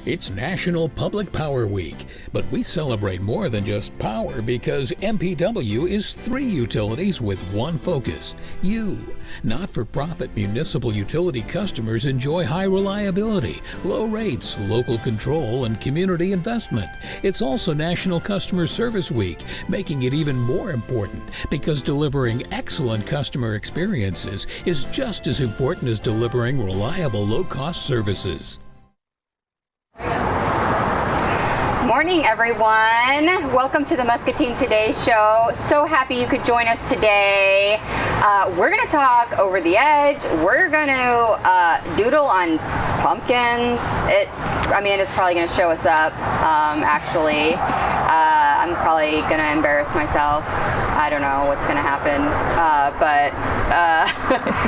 It's National Public Power Week, but we celebrate more than just power because MPW is 3 utilities with one focus: you. Not-for-profit municipal utility customers enjoy high reliability, low rates, local control, and community investment. It's also National Customer Service Week, making it even more important because delivering excellent customer experiences is just as important as delivering reliable, low-cost services. Morning, everyone. Welcome to the Muscatine Today show. So happy you could join us today. We're going to talk over the edge. We're going to doodle on pumpkins. Amanda's probably going to show us up, actually. I'm probably going to embarrass myself. I don't know what's going to happen, but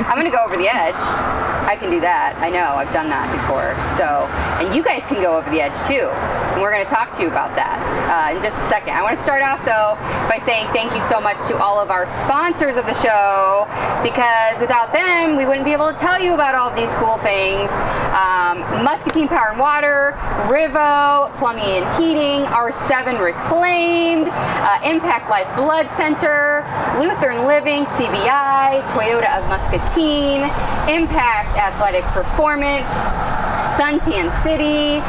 I'm going to go over the edge. I can do that. I know. I've done that before. And you guys can go over the edge too. And we're going to talk to you about that in just a second. I want to start off though by saying thank you so much to all of our sponsors of the show, because without them we wouldn't be able to tell you about all of these cool things. Muscatine Power and Water, Rivo, Plumbing and Heating, R7 Reclaimed, Impact Life Blood Center, Lutheran Living, CBI, Toyota of Muscatine, Impact Athletic Performance, Suntan City,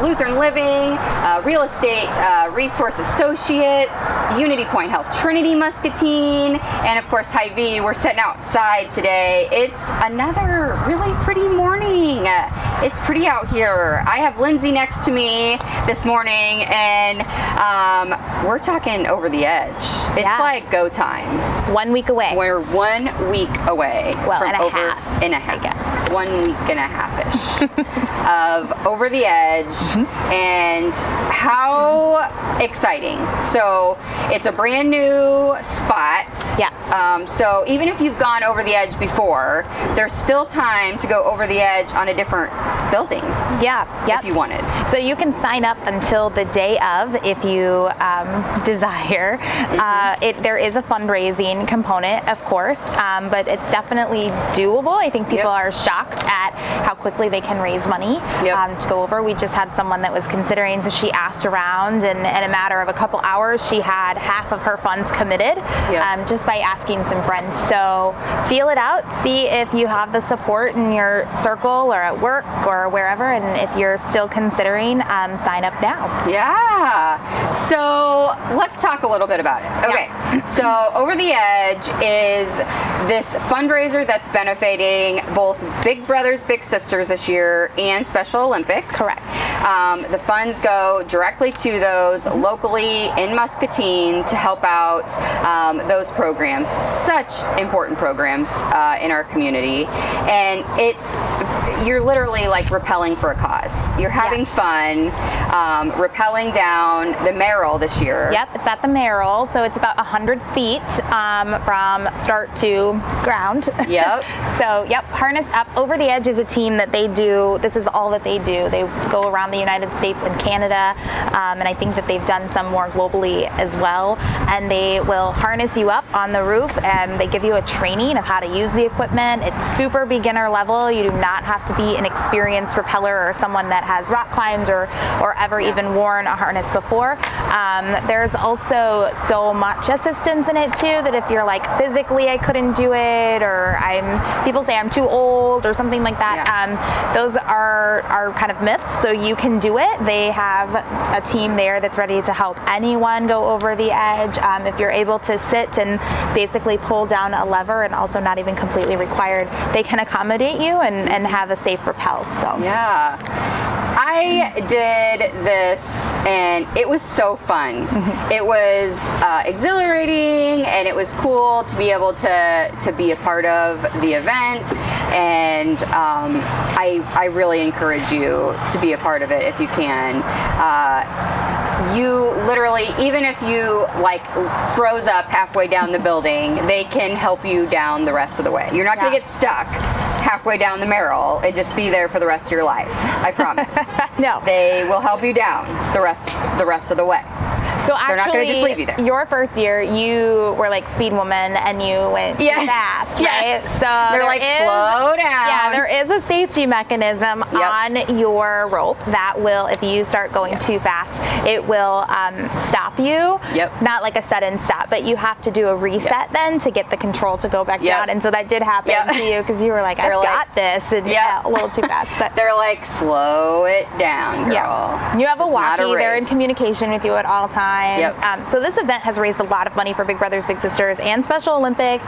Lutheran Living, Real Estate Resource Associates, Unity Point Health Trinity Muscatine, and of course Hy-Vee. We're sitting outside today. It's another really pretty morning. It's pretty out here. I have Lyndsey next to me this morning, and we're talking over the edge. It's like go time. 1 week away. We're 1 week away. Well, from and a half. In a half. I guess. 1 week and a half-ish of Over the Edge. And how exciting. So it's a brand new spot. Yes. So even if you've gone over the edge before, there's still time to go over the edge on a different building. Yeah. Yep. If you wanted. So you can sign up until the day of if you desire. There is a fundraising component, of course, but it's definitely doable. I think people are shocked at how quickly they can raise money to go over. We just had someone that was considering, so she asked around, and in a matter of a couple hours, she had half of her funds committed just by asking some friends. So feel it out, see if you have the support in your circle or at work or wherever, and if you're still considering, sign up now. Yeah. So let's talk a little bit about it. Okay. Yeah. So Over the Edge is this fundraiser that's benefiting both Big Brothers Big Sisters this year and Special Olympics. Correct. The funds go directly to those locally in Muscatine to help out those programs, such important programs in our community. And you're literally like rappelling for a cause. You're having fun rappelling down the Merrill this year. Yep, it's at the Merrill, so it's about 100 feet from start to ground. Yep. So, harnessed up. Over the Edge is a team that they do, this is all that they do. They go around the United States and Canada, and I think that they've done some more globally as well. And they will harness you up on the roof, and they give you a training of how to use the equipment. It's super beginner level. You do not have to be an experienced rappeller or someone that has rock climbed or ever even worn a harness before. There's also so much assistance in it too, that if you're like physically I couldn't do it, or people say I'm too old or something like that, those are kind of myths. So you can do it. They have a team there that's ready to help anyone go over the edge. If you're able to sit and basically pull down a lever, and also not even completely required, they can accommodate you and have a safe rappel. So yeah, I did this and it was so fun. It was exhilarating, and it was cool to be able to be a part of the event. And I really encourage you to be a part of it if you can. You literally, even if you like froze up halfway down the building, they can help you down the rest of the way. You're not going to get stuck halfway down the Merrill and just be there for the rest of your life. I promise. No. They will help you down the rest of the way. So they're not going to just leave you actually, there. your first year, you were like speed woman and you went too fast, right? Yes. So they're like, slow down. Yeah, there is a safety mechanism on your rope that will, if you start going too fast, it will stop you. Yep. Not like a sudden stop, but you have to do a reset then to get the control to go back down. And so that did happen to you because you were like, I've got this, and a little too fast. But they're like, slow it down, girl. Yeah. You have a walkie. They're in communication with you at all times. Yep. So this event has raised a lot of money for Big Brothers Big Sisters and Special Olympics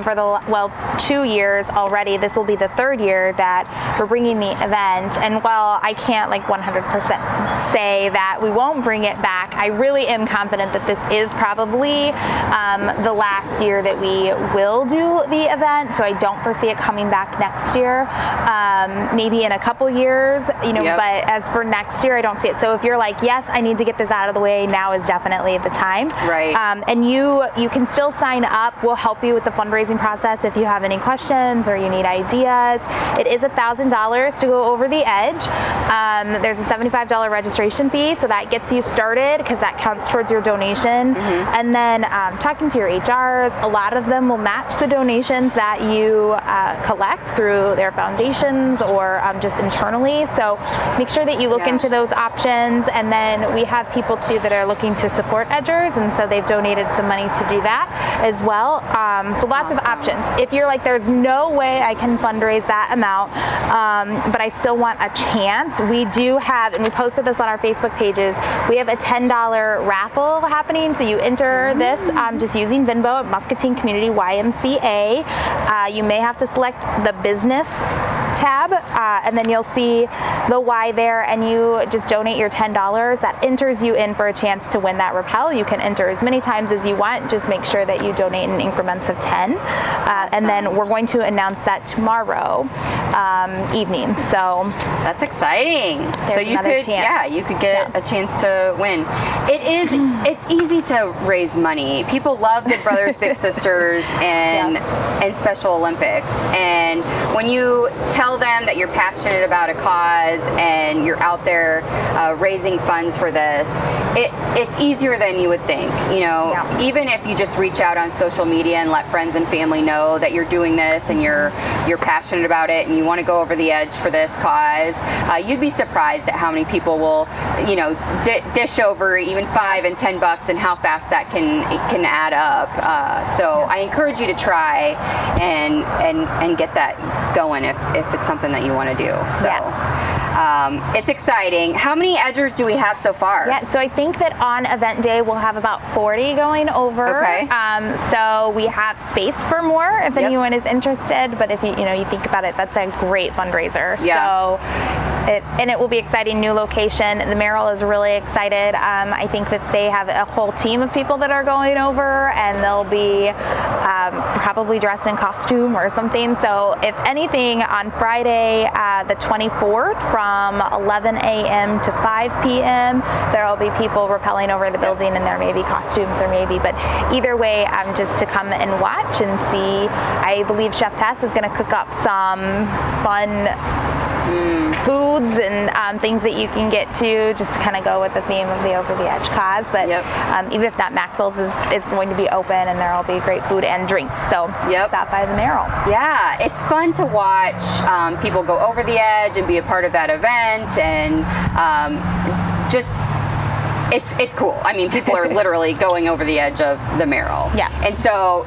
for the 2 years already. This will be the 3rd year that we're bringing the event. And while I can't like 100% say that we won't bring it back, I really am confident that this is probably the last year that we will do the event. So I don't foresee it coming back next year. Maybe in a couple years, but as for next year, I don't see it. So if you're like, yes, I need to get this out of the way, now is definitely the time. Right. And you can still sign up. We'll help you with the fundraising process if you have any questions or you need ideas. It is $1,000 to go over the edge. There's a $75 registration fee, so that gets you started because that counts towards your donation. And then talking to your HRs, a lot of them will match the donations that you collect through their foundations or just internally. So make sure that you look into those options. And then we have people too that are looking to support edgers, and so they've donated some money to do that as well. So lots of options. If you're like, there's no way I can fundraise that amount, but I still want a chance, we do have, and we posted this on our Facebook pages, we have a $10 raffle happening. So you enter this just using Venmo at Muscatine Community YMCA. You may have to select the business tab, and then you'll see the Y there, and you just donate your $10. That enters you in for a chance to win that rappel. You can enter as many times as you want. Just make sure that you donate in increments of 10. And then we're going to announce that tomorrow evening. So that's exciting. So you could, you could get a chance to win. It's easy to raise money. People love Big Brothers Big Sisters and Special Olympics. And when you tell them that you're passionate about a cause and you're out there raising funds for this, it's easier than you would think. Even if you just reach out on social media and let friends and family know that you're doing this and you're passionate about it and you want to go over the edge for this cause, you'd be surprised at how many people will, dish over even $5 and $10 and how fast that can add up. So I encourage you to try and get that going if it's something that you want to do. So it's exciting. How many edgers do we have so far? Yeah, so I think that on event day we'll have about 40 going over. Okay. So we have space for more if anyone is interested. But if you think about it, that's a great fundraiser. Yeah. So it will be exciting. New location. The Merrill is really excited. I think that they have a whole team of people that are going over, and they'll be probably dressed in costume or something. So if anything, on Friday the 24th from 11 a.m. to 5 p.m. there will be people rappelling over the building, and there may be costumes, but either way, just to come and watch and see. I believe Chef Tess is going to cook up some fun foods and things that you can get to, just to kind of go with the theme of the Over the Edge cause. But even if not, Maxwell's is going to be open, and there will be great food and drinks. So stop by the Merrill. Yeah, it's fun to watch people go over the edge and be a part of that event, and it's cool. I mean, people are literally going over the edge of the Merrill. Yes. And so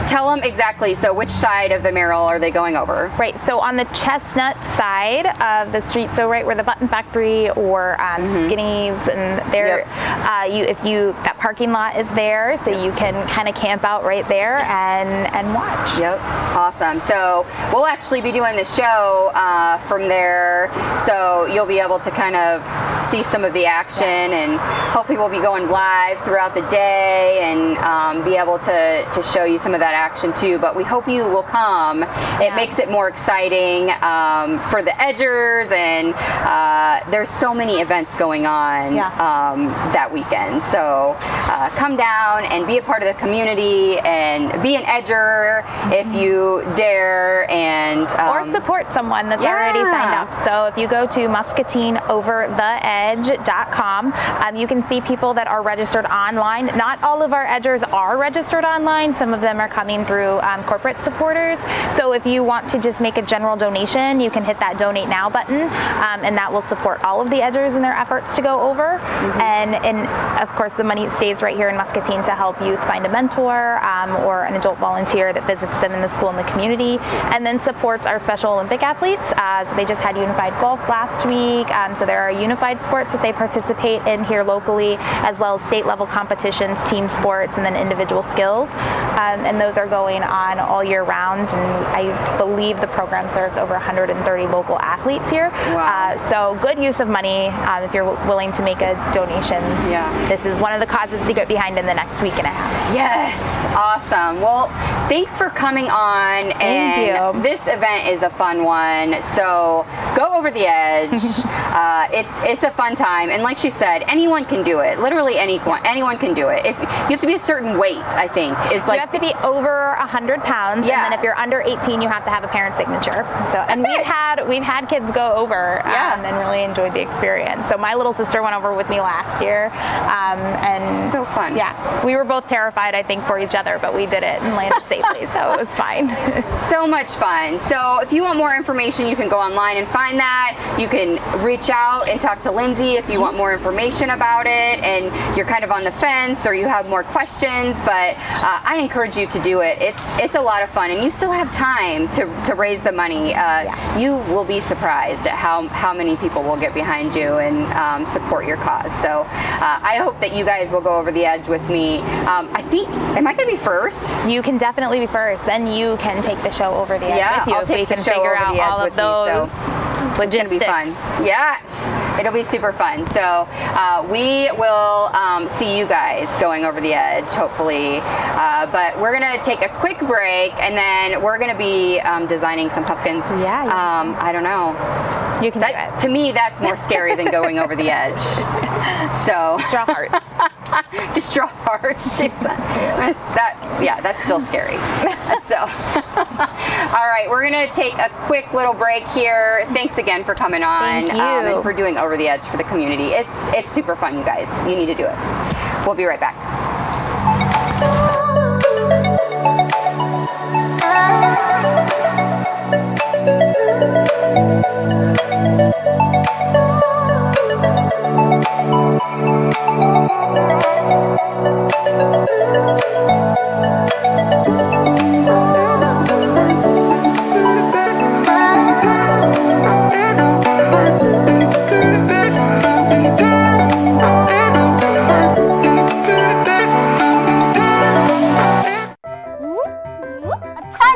tell them exactly, so which side of the Merrill are they going over? Right, so on the Chestnut side of the street, so right where the Button Factory or Skinny's, and there, that parking lot is there, so you can kind of camp out right there and watch. Yep, awesome. So we'll actually be doing the show from there, so you'll be able to kind of see some of the action, and hopefully we'll be going live throughout the day and be able to show you some of that action too. But we hope you will come. It makes it more exciting for the edgers, and there's so many events going on that weekend. So come down and be a part of the community and be an edger if you dare, and or support someone that's already signed up. So if you go to muscatineovertheedge.com, you can see people that are registered online. Not all of our edgers are registered online. Some of them are coming through corporate supporters. So if you want to just make a general donation, you can hit that donate now button, and that will support all of the edgers in their efforts to go over. And of course the money stays right here in Muscatine to help youth find a mentor or an adult volunteer that visits them in the school and the community, and then supports our Special Olympic athletes. So they just had unified golf last week, so there are unified sports that they participate in here locally, as well as state level competitions, team sports, and then individual skills, and those are going on all year round, and I believe the program serves over 130 local athletes here. So good use of money if you're willing to make a donation. This is one of the causes to get behind in the next week and a half. Yes, awesome. Well, thanks for coming on. Thank you. This event is a fun one, so go over the edge. It's a fun time, and like she said, anyone can do it. Literally anyone can do it. If you have to be a certain weight, I think is like you have to be over 100 pounds, and then if you're under 18, you have to have a parent signature. So, and we've had kids go over and really enjoyed the experience. So my little sister went over with me last year, and so fun. Yeah, we were both terrified, I think, for each other, but we did it and landed safely, so it was fine. So much fun. So if you want more information, you can go online and find that. You can reach out and talk to Lyndsey if you want more information about it and you're kind of on the fence or you have more questions, but I encourage you to do it. It's a lot of fun, and you still have time to raise the money. You will be surprised at how many people will get behind you and support your cause. So I hope that you guys will go over the edge with me. I think, am I going to be first? You can definitely be first. Then you can take the show over the edge with you. I'll take we can figure out all of those. It's going to be fun. Yes, it'll be super fun. So we will see you guys going over the edge, hopefully. But we're going to take a quick break, and then we're going to be designing some pumpkins. I don't know. You can do it. To me, that's more scary than going over the edge. So draw hearts. Just draw hearts. That's still scary. So, all right, we're gonna take a quick little break here. Thanks again for coming on. Thank you. And for doing Over the Edge for the community. It's super fun, you guys. You need to do it. We'll be right back.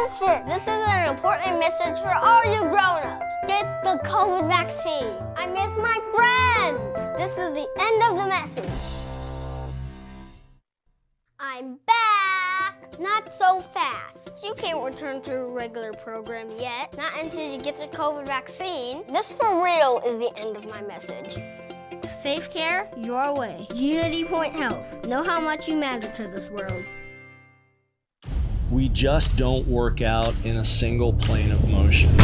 Attention! This is an important message for all you grown-ups. Get the COVID vaccine. I miss my friends. This is the end of the message. I'm back! Not so fast. You can't return to a regular program yet. Not until you get the COVID vaccine. This for real is the end of my message. Safe care, your way. Unity Point Health. Know how much you matter to this world. We just don't work out in a single plane of motion.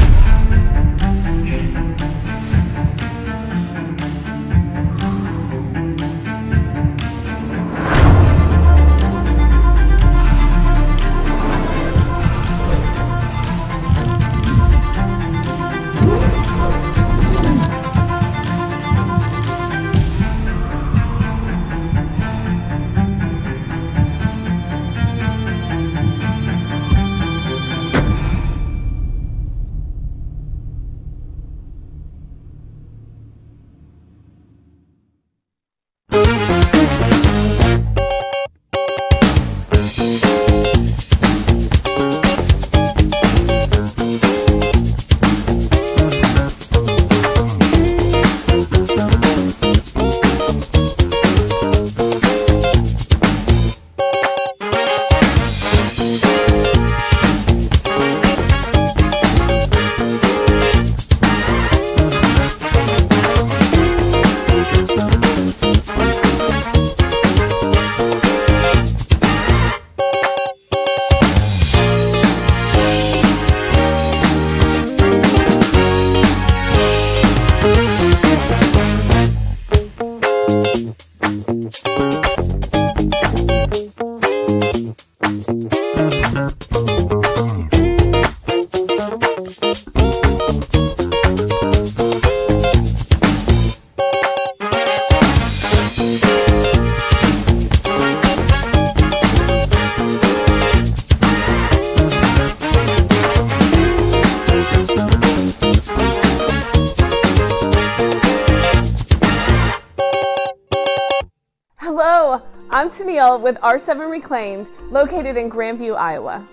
I'm Tenneil with R7 Reclaimed, located in Grandview, Iowa.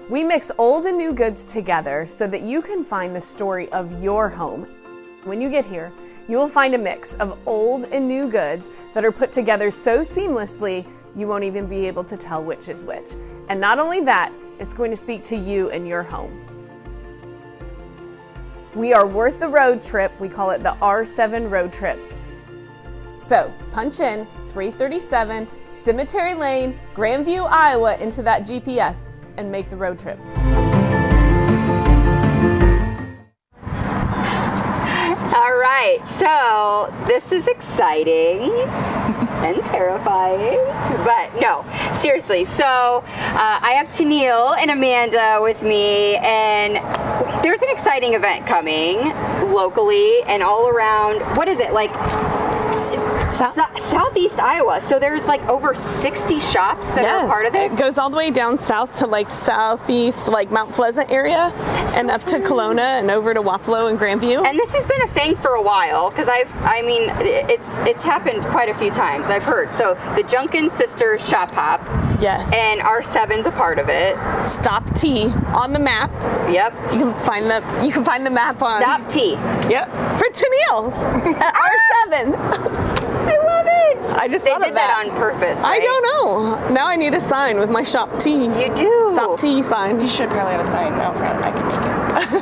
We mix old and new goods together so that you can find the story of your home. When you get here, you will find a mix of old and new goods that are put together so seamlessly you won't even be able to tell which is which. And not only that, it's going to speak to you and your home. We are worth the road trip. We call it the R7 road trip. So punch in 337 Cemetery Lane, Grandview, Iowa into that GPS and make the road trip. All right, so this is exciting and terrifying, but no, seriously. So I have Tenneil and Amanda with me, and there's an exciting event coming locally and all around. What is it, like southeast Iowa? So there's like over 60 shops that are part of this. It goes all the way down south to like southeast, like Mount Pleasant area, and up to Kelowna and over to Wapello and Grandview. And this has been a thing for a while because it's happened quite a few times, I've heard. So the Junkin Sisters Shop Hop. Yes. And R7's a part of it. Stop T on the map. Yep. You can find the map on Stop T. Yep. For Tenneil's at R7. I love it. I just they thought did of that on purpose, right? I don't know. Now I need a sign with my Shop T. You do. Stop T sign. You should probably have a sign out front. I can make it.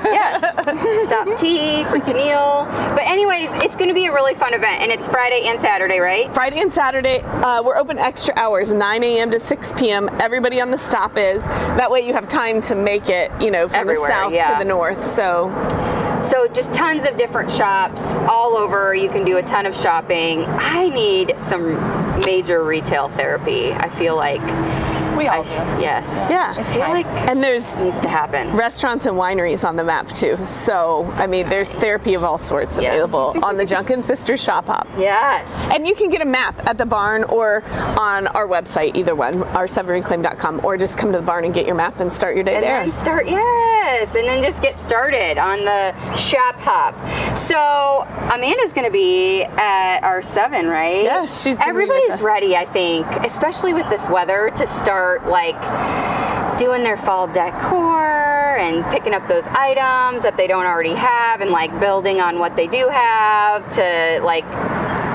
Yes. Stop T for Tenneil. But anyways, it's going to be a really fun event, and it's Friday and Saturday, right? Friday and Saturday, we're open extra hours, 9 a.m. to 6 p.m. Everybody on the stop is. That way you have time to make it, from everywhere, the south to the north. So just tons of different shops all over. You can do a ton of shopping. I need some major retail therapy. I feel like We all do. Yes. Yeah. I feel like And there's it needs to happen. restaurants and wineries on the map too. So, there's therapy of all sorts available on the Junkin Sisters Shop Hop. Yes. And you can get a map at the barn or on our website, either one, r7reclaim.com, or just come to the barn and get your map and start your day there. And then just get started on the Shop Hop. So Amanda's going to be at R7, right? Yes, she's gonna be with Everybody's us. ready, I think, especially with this weather, to start like doing their fall decor and picking up those items that they don't already have and like building on what they do have to like.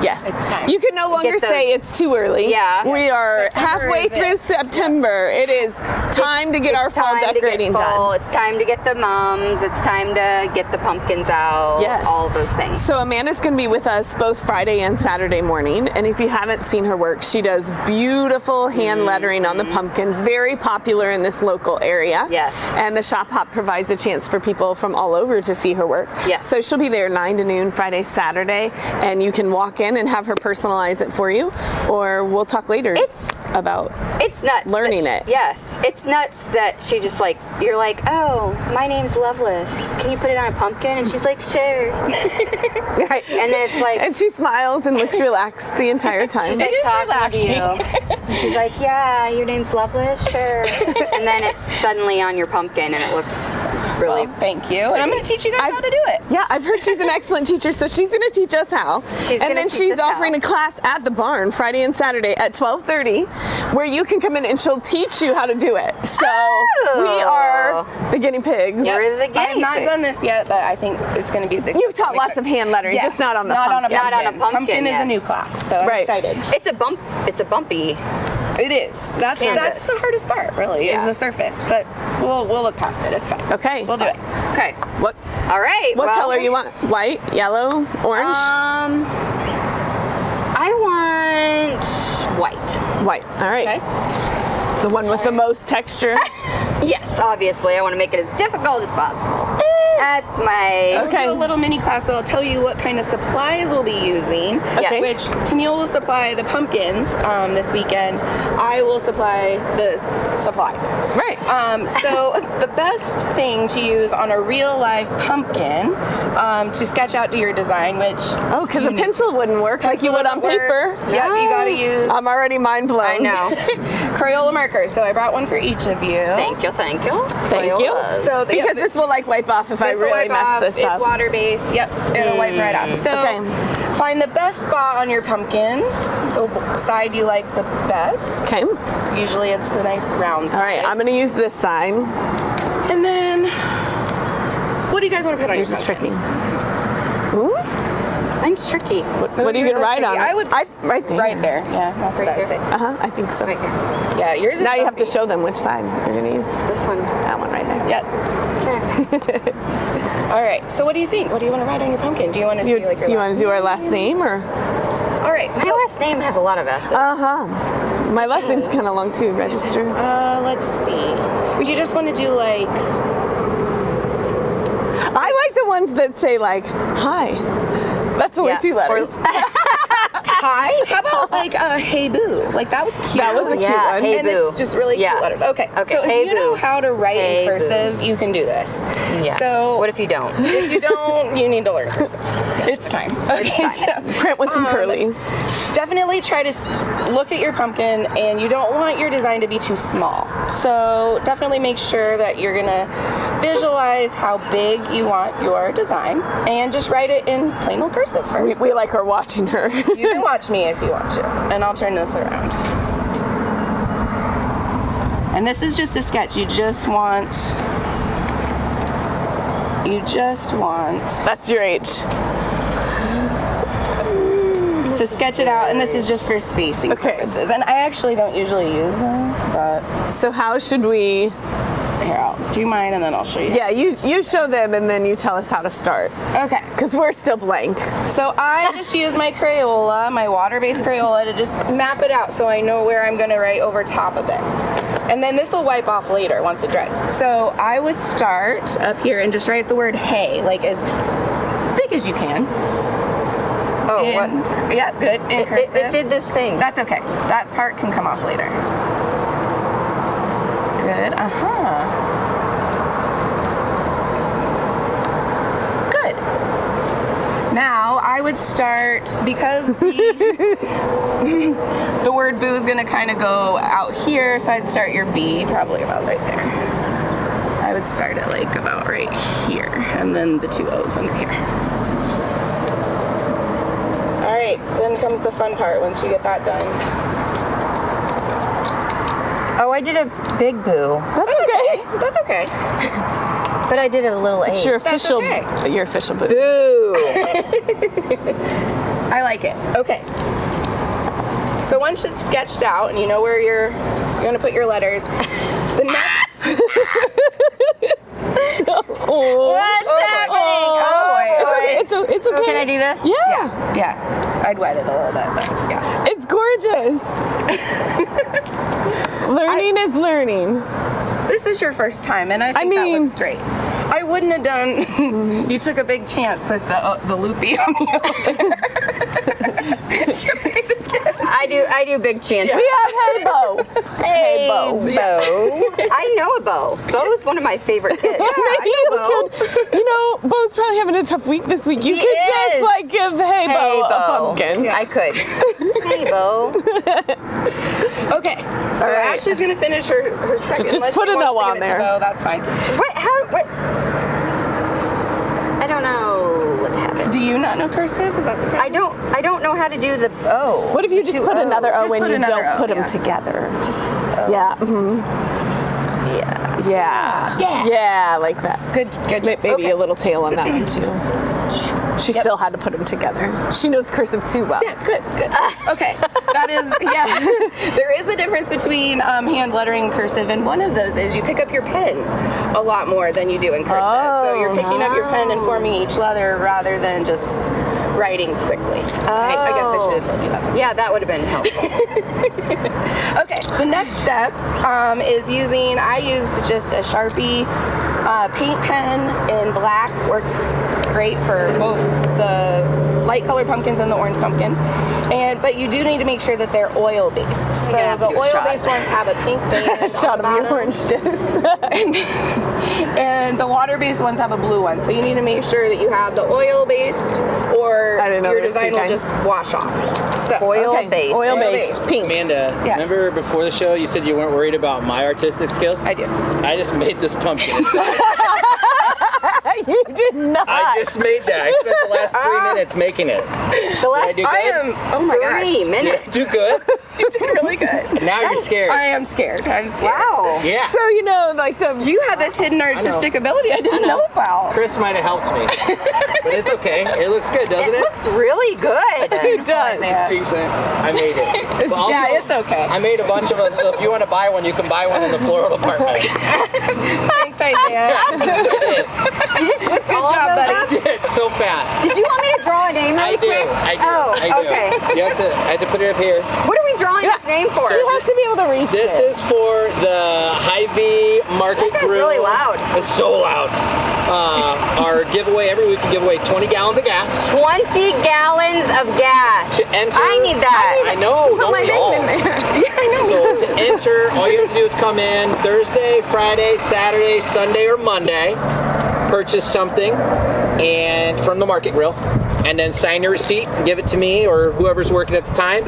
Yes. It's time. You can no longer Get those- say it's too early. Yeah. We are September halfway is it. through September. It is time to get our fall time to get decorating fall. done. It's time to get the mums. It's time to get the pumpkins out. Yes. All of those things. So Amanda's going to be with us both Friday and Saturday morning. And if you haven't seen her work, she does beautiful hand lettering on the pumpkins, very popular in this local area. Yes. And the Shop Hop provides a chance for people from all over to see her work. Yes. So she'll be there 9 to noon Friday, Saturday, and you can walk in and have her personalize it for you, or we'll talk later about It's nuts. learning that it. Yes. It's nuts that she just like, you're like, oh, my name's Loveless. Can you put it on a pumpkin? And she's like, sure. Right. And then it's like, And she smiles and looks relaxed the entire time. she's like talking to you. And she's like, yeah, your name's Loveless, sure. And then it's suddenly on your pumpkin and it looks really. Well, thank you. And I'm going to teach you guys how to do it. Yeah, I've heard she's an excellent teacher, so she's going to teach us how. And then she's offering a class at the barn Friday and Saturday at 12:30, where you can come in and she'll teach you how to do it. So we are the guinea pigs. You're the I have guinea not pigs. done this yet, but I think it's going to be successful. You've taught lots of hand lettering, Yes, just not on the not pumpkin. on a pumpkin. Not on a pumpkin is yet. a new class, so I'm Right. excited. It's a bumpy. It is. That's Surface. the hardest part, really, Yeah. is the surface. But we'll look past it. It's fine. Okay. We'll do it. Okay. What All right. what well, color you want? White, yellow, orange? I want white. White. All right. Okay. The one with the most texture. Yes, obviously. I want to make it as difficult as possible. That's my. Okay. We'll do a little mini class, so I'll tell you what kind of supplies we'll be using. Okay. Which Tenneil will supply the pumpkins this weekend. I will supply the supplies. Right. So the best thing to use on a real live pumpkin to sketch out to your design, which Oh, because a pencil wouldn't work like you would on paper. Yep, you gotta use I'm already mind blown. I know. Crayola markers. So I brought one for each of you. Thank you. Thank you. Crayolas. So Because this will like wipe off if I will really wipe mess off. this up. It's water based. Yep, it'll wipe right off. So Okay. find the best spot on your pumpkin the side you like the best. Okay. Usually it's the nice round side. All right, I'm gonna use this side. And then, what do you guys want to put on your Yours is pumpkin? tricky. Ooh. Mine's tricky. What are you Yours gonna is write tricky. on it? I would right there. Right there. Yeah, that's what I would say. I think so. Right here. Yeah, yours is Now you have to bumpy. show them which side you're gonna use. This one. That one right there. Yep. Okay. All right. So what do you think? What do you want to write on your pumpkin? Do you want to see like your You last want to do our last name or? All right. My last name has a lot of S's. My last name's kind of long too. Register. Let's see. Would you just want to do like? I like the ones that say like hi. That's only Yeah, 2 letters. Hi. How about like hey boo? Like that was cute. That was a cute Yeah, one. hey and boo. it's just really Yeah. cute letters. Okay. Okay, So hey if you know boo. how to write Hey in boo. cursive, you can do this. Yeah. So What if you don't? if you don't, you need to learn cursive. It's time. Okay. So Print with some curlies. definitely try to look at your pumpkin, and you don't want your design to be too small. So definitely make sure that you're gonna visualize how big you want your design, and just write it in plain old cursive first. We like her watching her. You can watch me if you want to, and I'll turn this around. And this is just a sketch. You just want That's your age. to sketch it out, and this is just for spacing purposes. And I actually don't usually use this, but So how should we? here, I'll do mine and then I'll show you. Yeah, you show them and then you tell us how to start. Okay. Because we're still blank. So I just use my Crayola, my water-based Crayola, to just map it out so I know where I'm going to write over top of it. And then this will wipe off later once it dries. So I would start up here and just write the word hey, like as big as you can. Oh, In- what? Yeah, good. In cursive. It did this thing. That's okay. That part can come off later. Good. Good. Now I would start, because the word boo is going to kind of go out here, so I'd start your B probably about right there. I would start it like about right here, and then the 2 O's under here. All right, then comes the fun part once you get that done. Oh, I did a big boo, That's okay. That's okay. but I did a little A. It's your That's official, okay. your official boo. Boo. I like it. Okay. So once it's sketched out and you know where you're going to put your letters, the next... What's happening? It's okay. Can I do this? Yeah. Yeah, I'd wet it a little bit, but yeah. It's gorgeous. Learning is learning. This is your first time, and I think that looks great. I wouldn't have done... you took a big chance with the loopy on the I do big chances. We have hey bow. Hey, bow. I know a bow. Bo is one of my favorite kids. Maybe you could, Bo's probably having a tough week this week. You He could is. just like give Hey Bo a pumpkin. I could. Hey, Bo. Okay, so All right. Ashley's going to finish her second. Just unless put she a wants no to on give it to there. Bo, that's fine. What? I don't know what happened. Do you not know cursive? Is that the problem? I don't know how to do the O. What if you just put another O Just when put you another don't O, put them yeah. together? Just Yeah. yeah. Yeah, like that. Good. Maybe Okay. a little tail on that one too. She still had to put them together. She knows cursive too well. Yeah, good. Okay, that is, yeah. There is a difference between hand lettering and cursive, and one of those is you pick up your pen a lot more than you do in cursive. So you're picking up your pen and forming each letter rather than just writing quickly. I guess I should have told you that before. Yeah, that would have been helpful. Okay, the next step is I use just a Sharpie paint pen in black. Works great for both the light colored pumpkins and the orange pumpkins. But you do need to make sure that they're oil based. So have to the do a oil shot. based ones have a pink band. A shot of on the your orange juice. and the water based ones have a blue one. So you need to make sure that you have the oil based, or I didn't know your there was design two will kinds. just wash off. So Oil based. Oil based, pink. Amanda, Yes. remember before the show you said you weren't worried about my artistic skills? I do. I just made this pumpkin. You did not. I just made that. I spent the last 3 minutes making it. The last Did I do good? Oh my gosh. 3 minutes. Did I do good? You did really good. Now you're scared. I am scared. I'm scared. Wow. Yeah. So, like You have this hidden artistic ability I didn't know about. Chris might have helped me. But it's okay. It looks good, doesn't it? It looks really good. it does. Decent. I made it. But also, Yeah, it's okay. I made a bunch of them, so if you want to buy one, you can buy one in the floral department. Thanks, Isaiah. You just whipped Good all job, of those buddy. up? It's so fast. Did you want me to draw a name really quick? I do. Oh, I do. okay. You have to, I have to put it up here. What are we drawing this name for? She has to be able to reach This it. is for the Hy-Vee Market That guy's Group. really loud. It's so loud. Our giveaway, every week we give away 20 gallons of gas. 20 gallons of gas. To enter, I need that. I know, Put don't my we name all? in there. Yeah, I know. So to enter, all you have to do is come in Thursday, Friday, Saturday, Sunday, or Monday, purchase something and from the Market Grill, and then sign your receipt and give it to me or whoever's working at the time,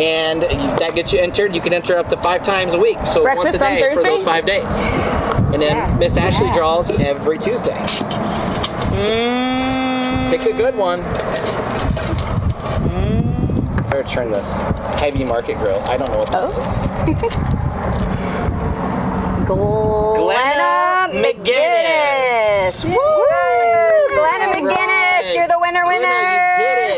and that gets you entered. You can enter up to 5 times a week, so Breakfast once a on day for Thursday? those 5 days. And then Miss Ashley draws every Tuesday. Pick a good one. Better turn this. It's Hy-Vee Market Grill. I don't know what that is. Glenna McGinnis. Woo! Glenna McGinnis, you're the winner.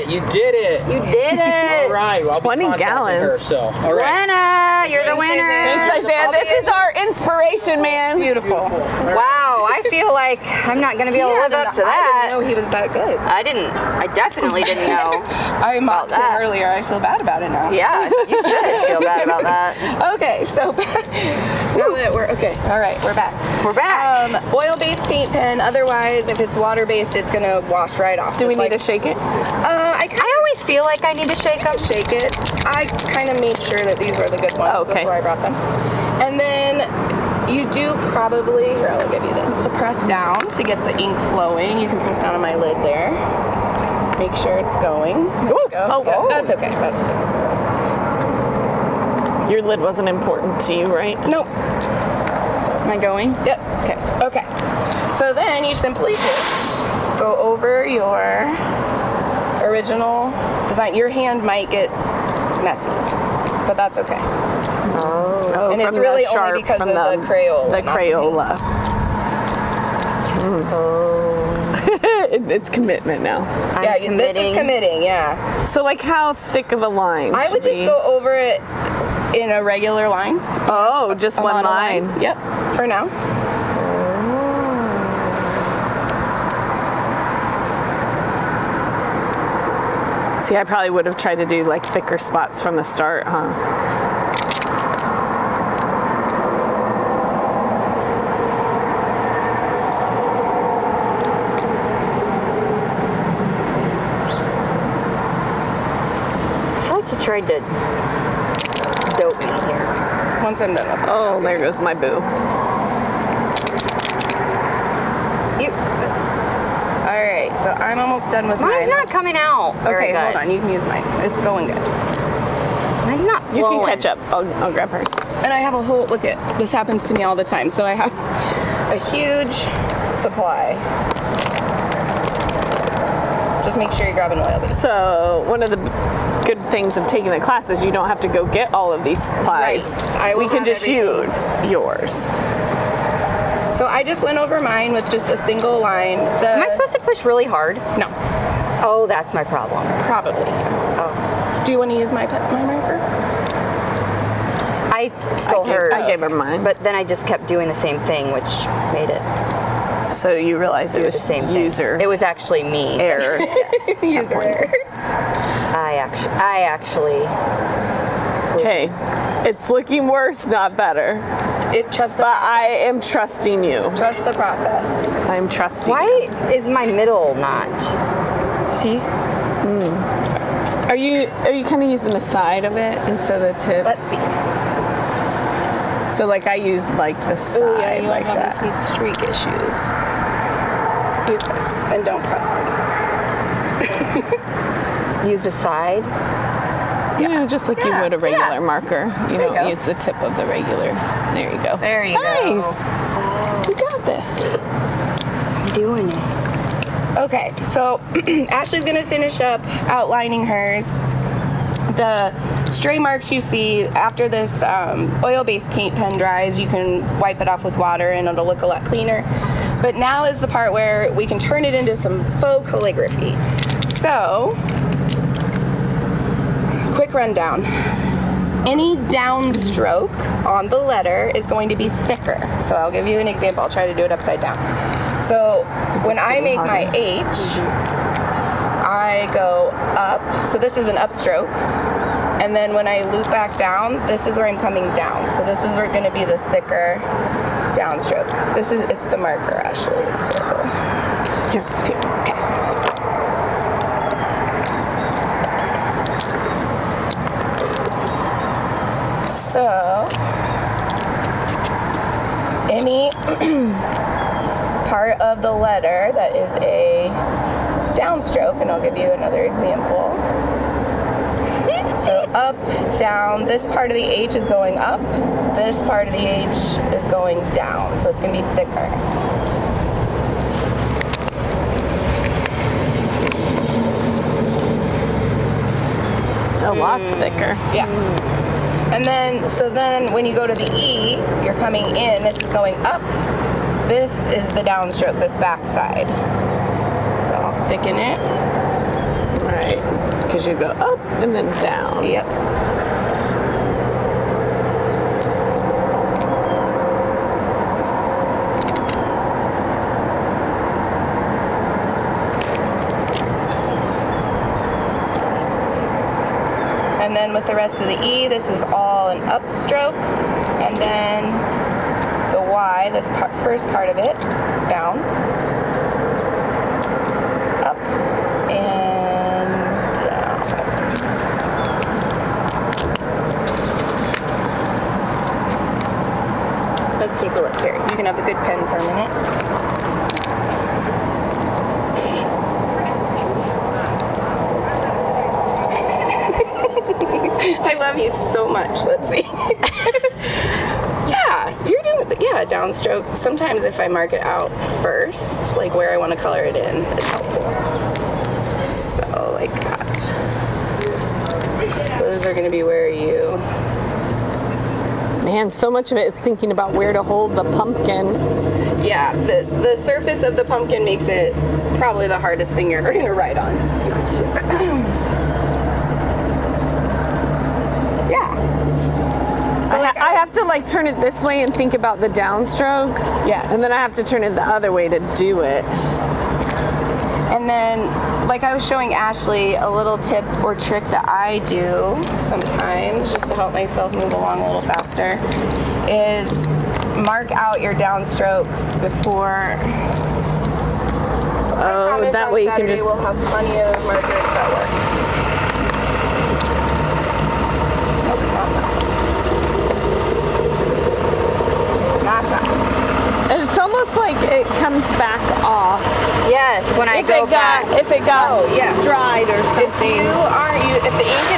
You did it. You did it. All right. Well, I'll be 20 contacting gallons. her, so, all right. Glenna, you're the winner. Thanks, Isaiah. This is our inspiration, man. Beautiful. Wow, I feel like I'm not going to be able to live up to I that. didn't know he was that good. I definitely didn't know. I mocked him that. earlier. I feel bad about it now. Yeah, you should feel bad about that. Okay, so now that we're okay. All right, we're back. We're back. Oil-based paint pen. Otherwise, if it's water-based, it's gonna wash right off. Do we just need like, to shake it? I always feel like I need to shake them. shake it. I kind of made sure that these were the good ones Okay. before I brought them. And then you do probably, here I'll give you this, to press down to get the ink flowing. You can press down on my lid there. Make sure it's going. Oh, Good. That's okay. That's okay. Your lid wasn't important to you, right? Nope. Am I going? Yep. Okay. Okay. So then you simply just go over your original design. Your hand might get messy, but that's okay. Oh, And from it's really the sharp, only because from of the Crayola. The not the Crayola. It's commitment now. I'm Yeah, this is committing, yeah. So, like, how thick of a line? I would should just we- go over it in a regular line. Oh, just A one model line. Yep, for now. See, I probably would have tried to do like thicker spots from the start, huh? I feel like you tried to dope me here. Once I'm done with it. Oh, there goes my boo. All right, so I'm almost done with Mine's mine. not coming out very Okay, good. hold on. You can use mine. It's going good. Mine's not You flowing. can catch up. I'll grab hers. And I have a whole, look it, this happens to me all the time. So I have a huge supply. Just make sure you're grabbing oil. So, one of the good things of taking the class is you don't have to go get all of these supplies. Right. I will We can have just everything. use yours. So I just went over mine with just a single line. Am I supposed to push really hard? No, Oh, that's my problem. probably. Oh. Do you want to use my marker? I stole hers. I gave her mine. But then I just kept doing the same thing, which made it So you realized it the was same thing. user It was actually me. error. User error. I actually. Okay, it's looking worse, not better. Trust the But I am trusting you. trust the process. I'm trusting. Why is my middle not? See? Are you kind of using the side of it instead of the tip? Let's see. So like I use like the side Oh yeah, you like have that. these streak issues. Use this and don't press hard. Use the side. You know, just like you would a regular marker. You you don't go. use the tip of the regular. There you go. There you go. Nice. You got this. I'm doing it. Okay, so Ashley's gonna finish up outlining hers. The stray marks you see after this oil-based paint pen dries, you can wipe it off with water and it'll look a lot cleaner. But now is the part where we can turn it into some faux calligraphy. So, quick rundown. Any downstroke on the letter is going to be thicker. So I'll give you an example. I'll try to do it upside down. So when I make my H, I go up. So this is an upstroke. And then when I loop back down, this is where I'm coming down. So this is where going to be the thicker downstroke. It's the marker, Ashley. It's terrible. Here. Okay. So, any part of the letter that is a downstroke, and I'll give you another example. So up, down, this part of the H is going up, this part of the H is going down, so it's going to be thicker. A lot's thicker. Yeah. And then when you go to the E, you're coming in, this is going up, this is the downstroke, this back side. So I'll thicken it. Right, because you go up and then down. Yep. And then with the rest of the E, this is all an upstroke. And then the Y, this first part of it, down, up, and down. Let's take a look here. You can have the good pen for a minute. I love you so much. Let's see. Yeah, you're doing downstroke. Sometimes if I mark it out first, like where I want to color it in, it's helpful. So like that. Those are going to be where you... Man, so much of it is thinking about where to hold the pumpkin. Yeah, the surface of the pumpkin makes it probably the hardest thing you're going to write on. I have to like turn it this way and think about the downstroke. Yes. And then I have to turn it the other way to do it. And then, like I was showing Ashley, a little tip or trick that I do sometimes, just to help myself move along a little faster, is mark out your downstrokes before. Oh, that way you can just... We'll have plenty of markers that work. It's almost like it comes back off. Yes, when I go back. If it got dried or something. If the ink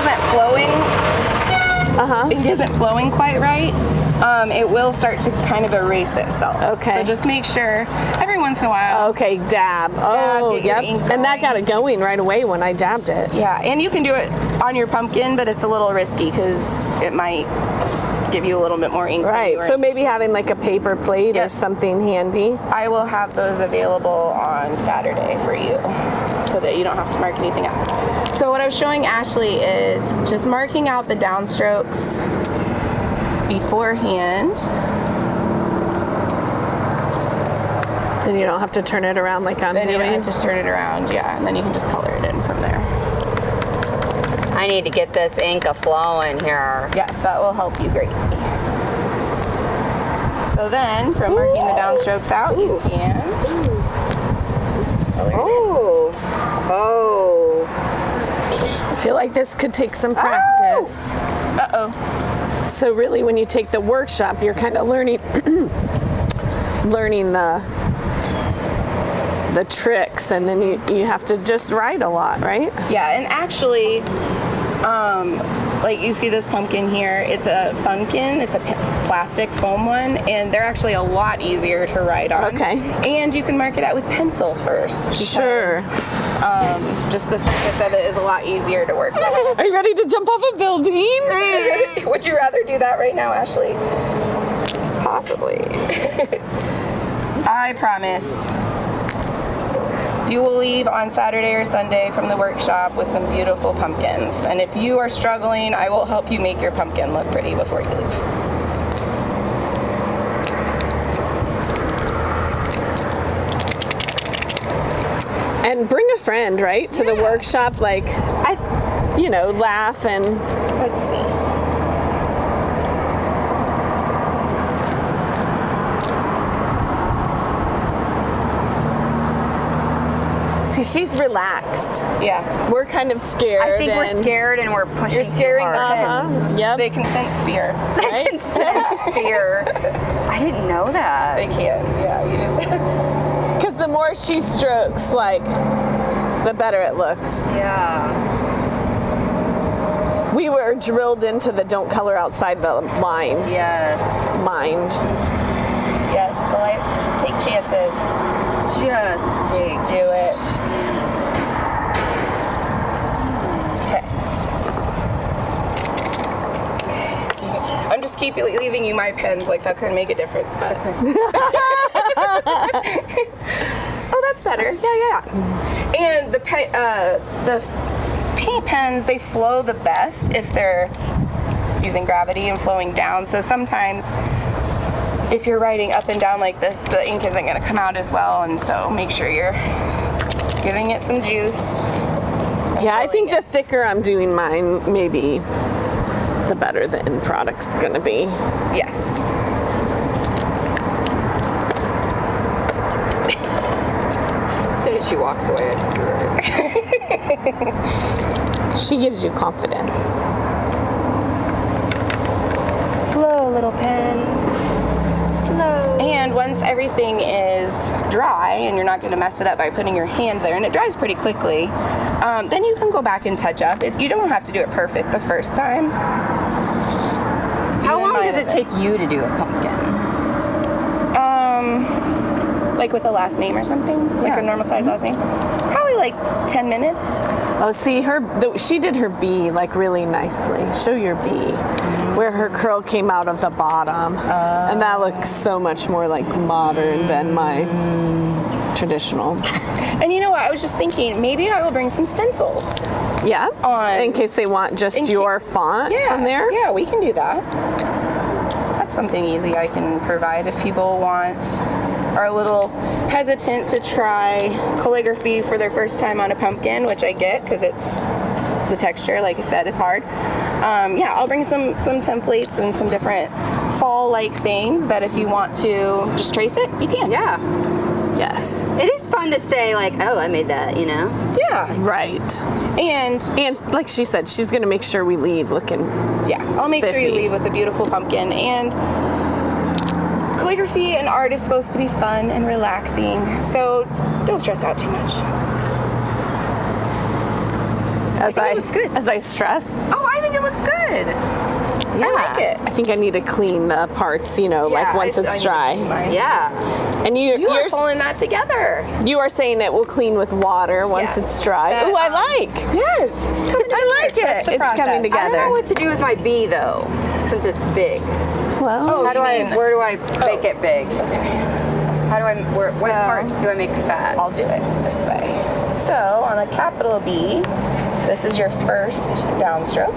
isn't flowing quite right, it will start to kind of erase itself. Okay. So just make sure every once in a while. Okay, dab. Oh, get your yep. ink And that going. got it going right away when I dabbed it. Yeah, and you can do it on your pumpkin, but it's a little risky because it might give you a little bit more ink. Right, so maybe having like a paper plate or something handy. I will have those available on Saturday for you so that you don't have to mark anything out. So what I was showing Ashley is just marking out the downstrokes beforehand. Then you don't have to turn it around like I'm doing. Then you don't have to turn it around, yeah, and then you can just color it in from there. I need to get this ink a-flowing here. Yes, that will help you greatly. So then, from marking the downstrokes out, you can color it in. Oh. I feel like this could take some practice. Uh-oh. So really when you take the workshop, you're kind of learning the tricks, and then you have to just write a lot, right? Yeah, and actually, like you see this pumpkin here, it's a funkin, it's a plastic foam one, and they're actually a lot easier to write on. Okay. And you can mark it out with pencil first. Sure. Just the surface of it is a lot easier to work with. Are you ready to jump off a building? Would you rather do that right now, Ashley? Possibly. I promise you will leave on Saturday or Sunday from the workshop with some beautiful pumpkins. And if you are struggling, I will help you make your pumpkin look pretty before you leave. And bring a friend, right, to the workshop, like, laugh and... Let's see. See, she's relaxed. Yeah. We're kind of scared. I think we're scared and we're pushing You're scaring too the hard. kids. Yep. They can sense fear. They can sense fear. I didn't know that. They can, yeah. You just... Because the more she strokes, like, the better it looks. Yeah. We were drilled into the don't color outside the lines. Yes. Mind. Yes, the light. Take chances. Just Do it. Okay. I'm just keep leaving you my pens, like that's gonna make a difference, but. Oh, that's better. Yeah. And the paint pens, they flow the best if they're using gravity and flowing down. So sometimes if you're writing up and down like this, the ink isn't going to come out as well, and so make sure you're giving it some juice. Yeah, I think the thicker I'm doing mine, maybe the better the end product's going to be. Yes. As soon as she walks away, I just remember. She gives you confidence. Flow, little pen. And once everything is dry and you're not going to mess it up by putting your hand there, and it dries pretty quickly, then you can go back and touch up. You don't have to do it perfect the first time. How long does it take you to do a pumpkin? Like with a last name or something? Like a normal size last name? Probably like 10 minutes. Oh, see, she did her B like really nicely. Show your B, where her curl came out of the bottom, and that looks so much more like modern than my traditional. And you know what? I was just thinking maybe I will bring some stencils. Yeah. In case they want just your font on there. Yeah, we can do that. That's something easy I can provide if people are a little hesitant to try calligraphy for their first time on a pumpkin, which I get because it's the texture, like I said, is hard. I'll bring some templates and some different fall-like sayings that if you want to just trace it, you can. Yeah. Yes. It is fun to say, like, oh, I made that, you know? Yeah. Right. And like she said, she's going to make sure we leave looking I'll make sure you spiffy. leave with a beautiful pumpkin. And calligraphy and art is supposed to be fun and relaxing, so don't stress out too much. As it looks good. As I stress. Oh, I think it looks good. Yeah. I like it. I think I need to clean the parts, like once it's dry. Yeah. And you're pulling that together. You are saying it will clean with water once it's dry. Oh, I like. Yeah, it's coming together. I like it. Trust the It's coming process. I don't together. know what to do with my B, though, since it's big. Well, Where do I make it big? What parts do I make fat? I'll do it this way. So on a capital B, this is your first downstroke.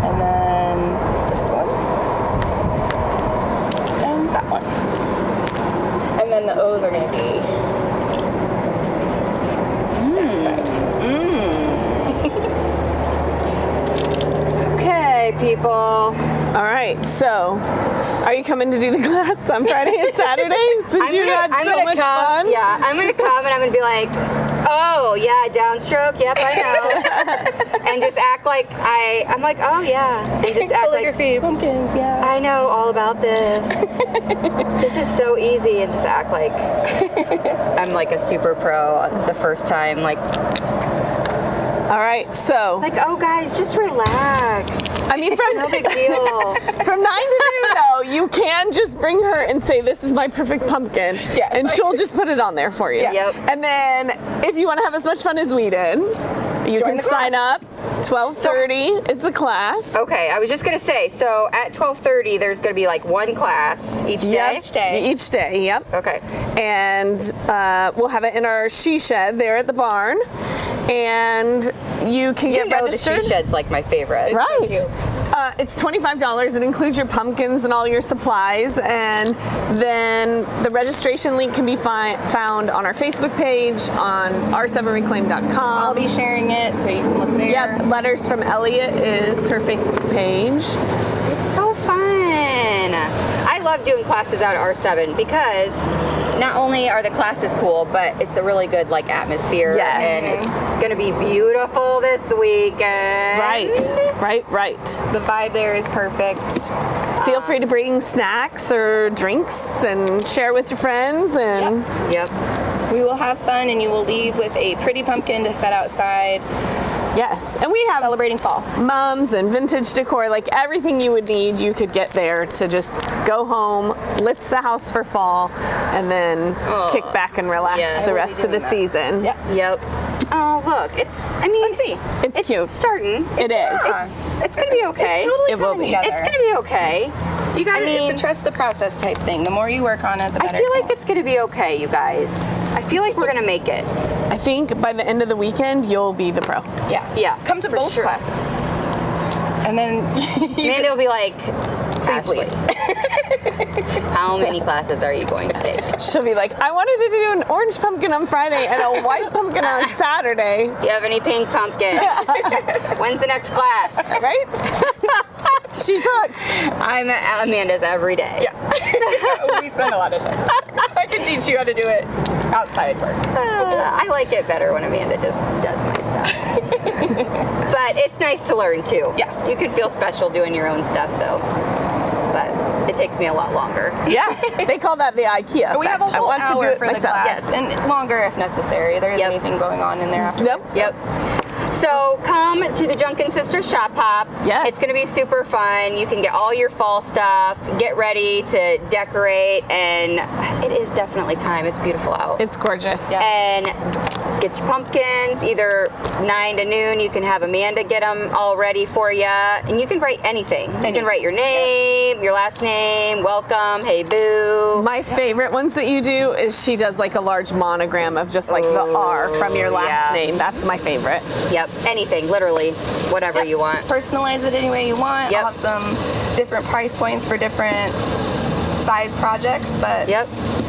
And then this one. And that one. And then the O's are going to be that side. Okay, people. all right. So, are you coming to do the class on Friday and Saturday? Since you had so much fun. Yeah, I'm gonna come and I'm gonna be like, oh yeah, downstroke. Yep, I know. And just act like I'm like, oh yeah, and just act like calligraphy, pumpkins, yeah. I know all about this. This is so easy, and just act like I'm like a super pro the first time. Like, All right, so. Like, oh guys, just relax. I mean, from No big deal. From 9 to noon, though, you can just bring her and say, "This is my perfect pumpkin," and she'll just put it on there for you. Yep. And then, if you want to have as much fun as we did, you can sign up. 12:30 is the class. Okay, I was just gonna say, so at 12:30, there's gonna be like one class each day? Each day, yep. Okay. And we'll have it in our she shed there at the barn. And you can get registered. The she shed's like my favorite. Right. It's $25. It includes your pumpkins and all your supplies. And then the registration link can be found on our Facebook page, on r7reclaim.com. I'll be sharing it so you can look there. Yep. Letters from Elliot is her Facebook page. It's so fun. I love doing classes out at R7 because not only are the classes cool, but it's a really good like atmosphere. Yes. And it's gonna be beautiful this weekend. Right. The vibe there is perfect. Feel free to bring snacks or drinks and share with your friends. And Yep. We will have fun, and you will leave with a pretty pumpkin to set outside. Yes, and we have Celebrating fall. mums and vintage decor, like everything you would need, you could get there to just go home, litz the house for fall, and then kick back and relax the rest of the season. Yep. Oh, look, Let's see. It's cute. starting. It is. It's gonna be okay. It's totally It will coming be. together. It's gonna be okay. You got I mean- it's a trust the process type thing. The more you work on it, the better. I feel like it's gonna be okay, you guys. I feel like we're gonna make it. I think by the end of the weekend, you'll be the pro. Yeah. Come to for both sure. classes. And then Amanda will be like, Ashley, leave. how many classes are you going to take? She'll be like, I wanted to do an orange pumpkin on Friday and a white pumpkin on Saturday. Do you have any pink pumpkin? When's the next class? Right? She's hooked. I'm at Amanda's every day. we spend a lot of time. I can teach you how to do it outside work. I like it better when Amanda just does my stuff. But it's nice to learn too. Yes. You can feel special doing your own stuff though. But it takes me a lot longer. Yeah, they call that the IKEA effect. We have a whole I want hour to do it for myself. the class, and longer if necessary. There isn't anything going on in there afterwards. Yep. So come to the Junkin Sisters Shop Hop. Yes. It's going to be super fun. You can get all your fall stuff, get ready to decorate, and it is definitely time. It's beautiful out. It's gorgeous. And get your pumpkins, either 9 to noon. You can have Amanda get them all ready for you. And you can write anything. You can write your name, your last name, welcome, hey boo. My favorite ones that you do is she does like a large monogram of just like the R from your last name. That's my favorite. Yep, anything, literally, whatever you want. Personalize it any way you want. Yep. I'll have some different price points for different size projects, but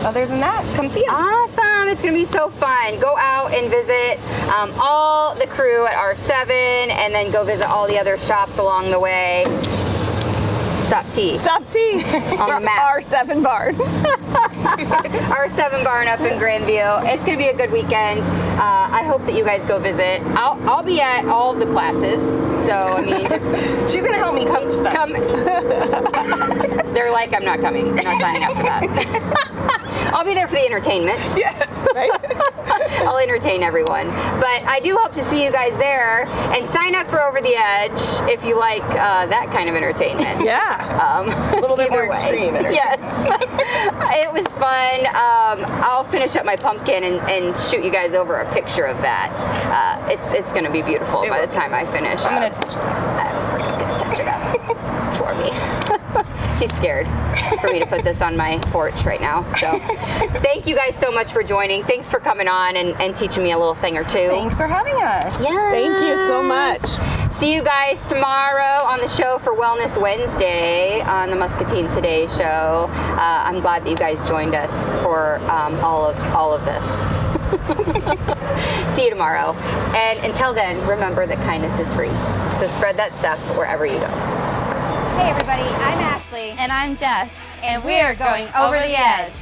other than that, come see us. Awesome, it's gonna be so fun. Go out and visit all the crew at R7 and then go visit all the other shops along the way. Stop T. Stop T on the map. R7 barn. R7 barn up in Grandview. It's gonna be a good weekend. I hope that you guys go visit. I'll be at all of the classes. So I mean, just she's gonna help me coach them. Come. They're like, I'm not coming. I'm not signing up for that. I'll be there for the entertainment. Yes. Right? I'll entertain everyone. But I do hope to see you guys there and sign up for Over the Edge if you like that kind of entertainment. Yeah. A little bit more extreme entertainment. Yes. It was fun. I'll finish up my pumpkin and shoot you guys over a picture of that. It's going to be beautiful by the time I finish. I'm going to touch it. We're just going to touch it up for me. She's scared for me to put this on my porch right now. So thank you guys so much for joining. Thanks for coming on and teaching me a little thing or two. Thanks for having us. Yeah. Thank you so much. See you guys tomorrow on the show for Wellness Wednesday on the Muscatine Today show. I'm glad that you guys joined us for all of this. See you tomorrow. And until then, remember that kindness is free. So spread that stuff wherever you go. Hey everybody, I'm Ashley. And I'm Jess. And we're going over the edge.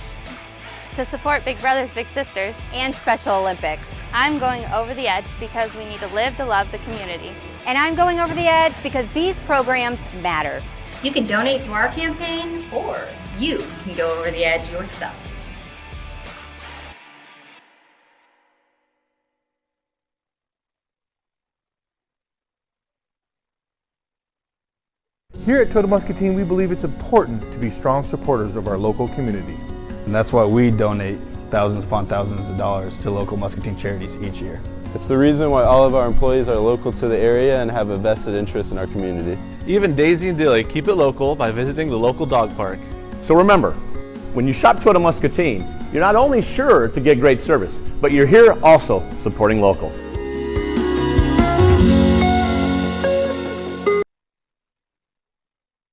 To support Big Brothers Big Sisters and Special Olympics. I'm going over the edge because we need to live to love the community. And I'm going over the edge because these programs matter. You can donate to our campaign, or you can go over the edge yourself. Here at Total Muscatine, we believe it's important to be strong supporters of our local community. And that's why we donate thousands upon thousands of dollars to local Muscatine charities each year. It's the reason why all of our employees are local to the area and have a vested interest in our community. Even Daisy and Dilly keep it local by visiting the local dog park. So remember, when you shop Total Muscatine, you're not only sure to get great service, but you're here also supporting local.